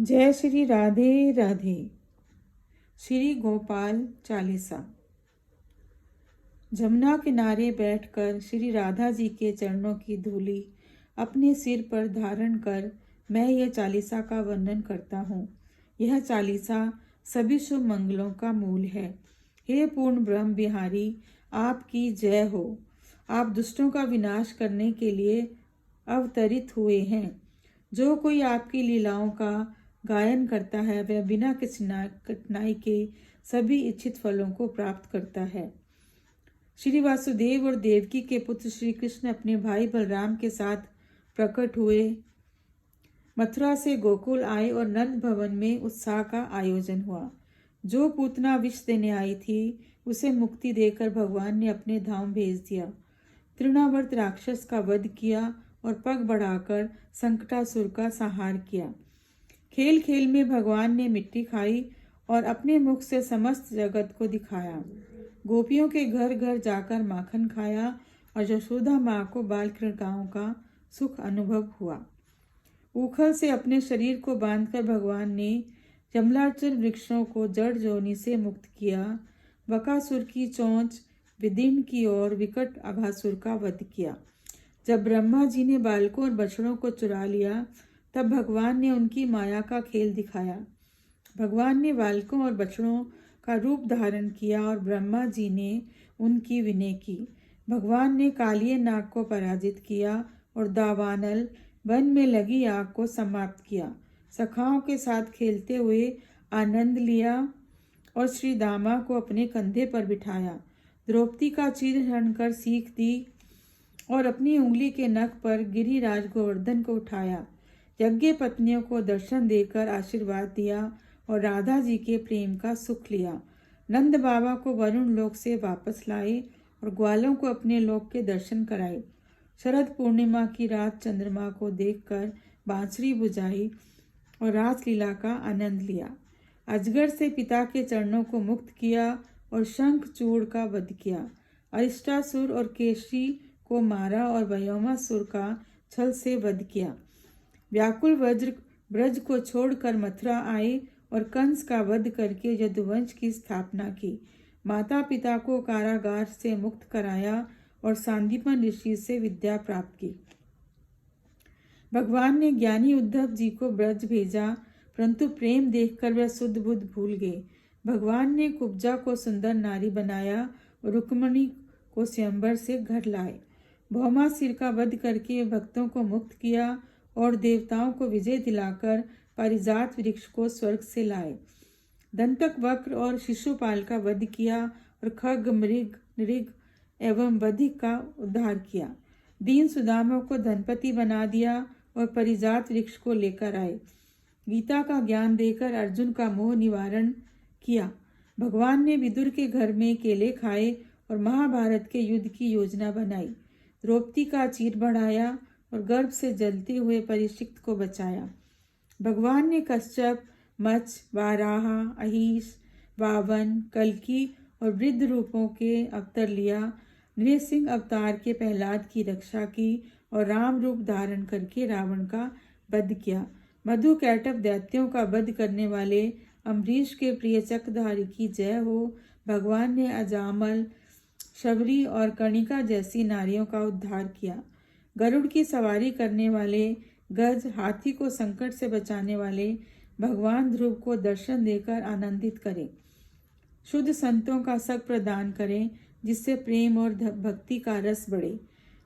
जय श्री राधे राधे। श्री गोपाल चालीसा। जमुना किनारे बैठकर श्री राधा जी के चरणों की धूली अपने सिर पर धारण कर मैं यह चालीसा का वर्णन करता हूँ। यह चालीसा सभी शुभ मंगलों का मूल है। हे पूर्ण ब्रह्म बिहारी, आपकी जय हो। आप दुष्टों का विनाश करने के लिए अवतरित हुए हैं। जो कोई आपकी लीलाओं का गायन करता है वह बिना कठिनाई के सभी इच्छित फलों को प्राप्त करता है। श्री वासुदेव और देवकी के पुत्र श्री कृष्ण अपने भाई बलराम के साथ प्रकट हुए, मथुरा से गोकुल आए और नंद भवन में उत्साह का आयोजन हुआ। जो पूतना विष देने आई थी उसे मुक्ति देकर भगवान ने अपने धाम भेज दिया। तृणावर्त राक्षस का वध किया और पग बढ़ाकर संकटासुर का संहार किया। खेल खेल में भगवान ने मिट्टी खाई और अपने मुख से समस्त जगत को दिखाया। गोपियों के घर घर जाकर माखन खाया और यशोदा माँ को बाल क्रीड़ाओं का सुख अनुभव हुआ। ऊखल से अपने शरीर को बांधकर भगवान ने जमलाचल वृक्षों को जड़ जोनी से मुक्त किया। बकासुर की चोंच विदीर्ण की और विकट अघासुर का वध किया। जब ब्रह्मा जी ने बालकों और बछड़ों को चुरा लिया तब भगवान ने उनकी माया का खेल दिखाया। भगवान ने बालकों और बछड़ों का रूप धारण किया और ब्रह्मा जी ने उनकी विनय की। भगवान ने कालिए नाग को पराजित किया और दावानल वन में लगी आग को समाप्त किया। सखाओं के साथ खेलते हुए आनंद लिया और श्री दामा को अपने कंधे पर बिठाया। द्रौपदी का चीरहरण कर सीख दी और अपनी उंगली के नख पर गिरिराज गोवर्धन को उठाया। यज्ञ पत्नियों को दर्शन देकर आशीर्वाद दिया और राधा जी के प्रेम का सुख लिया। नंद बाबा को वरुण लोक से वापस लाए और ग्वालों को अपने लोक के दर्शन कराए। शरद पूर्णिमा की रात चंद्रमा को देखकर बांसुरी बुझाई और रासलीला का आनंद लिया। अजगर से पिता के चरणों को मुक्त किया और शंख चूड़ का वध किया। अरिष्टासुर और केशी को मारा और व्योमासुर का छल से वध किया। व्याकुल वज्र ब्रज को छोड़कर मथुरा आए और कंस का वध करके यदुवंश की स्थापना की। माता पिता को कारागार से मुक्त कराया और सांदीपन ऋषि से विद्या प्राप्त की। भगवान ने ज्ञानी उद्धव जी को ब्रज भेजा, परंतु प्रेम देखकर वह शुद्ध बुद्ध भूल गए। भगवान ने कुब्जा को सुंदर नारी बनाया और रुक्मणी को स्वयंवर से घर लाए। भौमासुर का वध करके भक्तों को मुक्त किया और देवताओं को विजय दिलाकर पारिजात वृक्ष को स्वर्ग से लाए। दंतक वक्र और शिशुपाल का वध किया और खग मृग नृग एवं बधिक का उद्धार किया। दीन सुदामा को धनपति बना दिया और पारिजात वृक्ष को लेकर आए। गीता का ज्ञान देकर अर्जुन का मोह निवारण किया। भगवान ने विदुर के घर में केले खाए और महाभारत के युद्ध की योजना बनाई। द्रौपदी का चीर बढ़ाया और गर्भ से जलते हुए परीक्षित को बचाया। भगवान ने कश्यप, मत्स्य, वाराह, अहिस, वावन, कल्की और वृद्ध रूपों के अवतार लिया। नृसिंह अवतार के प्रहलाद की रक्षा की और राम रूप धारण करके रावण का वध किया। मधु कैटभ दैत्यों का वध करने वाले अम्बरीश के प्रिय चक्रधारी की जय हो। भगवान ने अजामल, शबरी और कर्णिका जैसी नारियों का उद्धार किया। गरुड़ की सवारी करने वाले गज, हाथी को संकट से बचाने वाले भगवान ध्रुव को दर्शन देकर आनंदित करें। शुद्ध संतों का संग प्रदान करें जिससे प्रेम और भक्ति का रस बढ़े।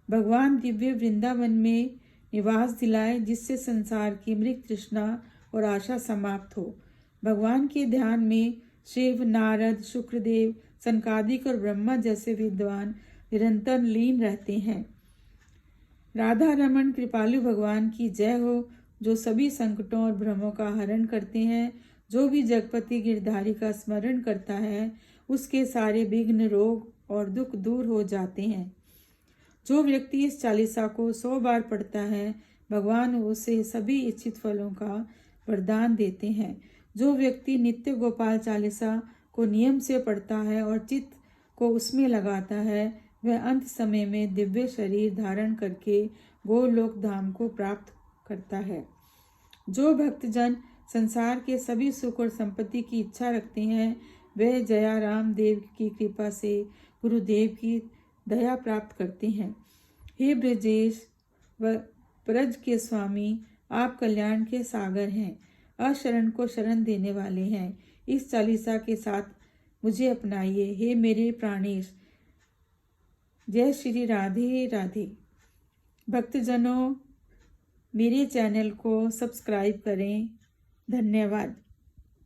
भगवान दिव्य वृंदावन में निवास दिलाए जिससे संसार की मृग तृष्णा और आशा समाप्त हो। भगवान के ध्यान में शिव, नारद, शुक्रदेव, सनकादिक और ब्रह्मा जैसे विद्वान निरंतर लीन रहते हैं। राधा रमन कृपालु भगवान की जय हो, जो सभी संकटों और भ्रमों का हरण करते हैं। जो भी जगपति गिरधारी का स्मरण करता है उसके सारे विघ्न, रोग और दुख दूर हो जाते हैं। जो व्यक्ति इस चालीसा को 100 बार पढ़ता है भगवान उसे सभी इच्छित फलों का वरदान देते हैं। जो व्यक्ति नित्य गोपाल चालीसा को नियम से पढ़ता है और चित्त को उसमें लगाता है वह अंत समय में दिव्य शरीर धारण करके गोलोक धाम को प्राप्त करता है। जो भक्तजन संसार के सभी सुख और संपत्ति की इच्छा रखते हैं, वह जयाराम देव की कृपा से गुरुदेव की दया प्राप्त करते हैं। हे ब्रजेश व ब्रज के स्वामी, आप कल्याण के सागर हैं, अशरण को शरण देने वाले हैं। इस चालीसा के साथ मुझे अपनाइए, हे मेरे प्राणेश। जय श्री राधे राधे। भक्तजनों, मेरे चैनल को सब्सक्राइब करें। धन्यवाद।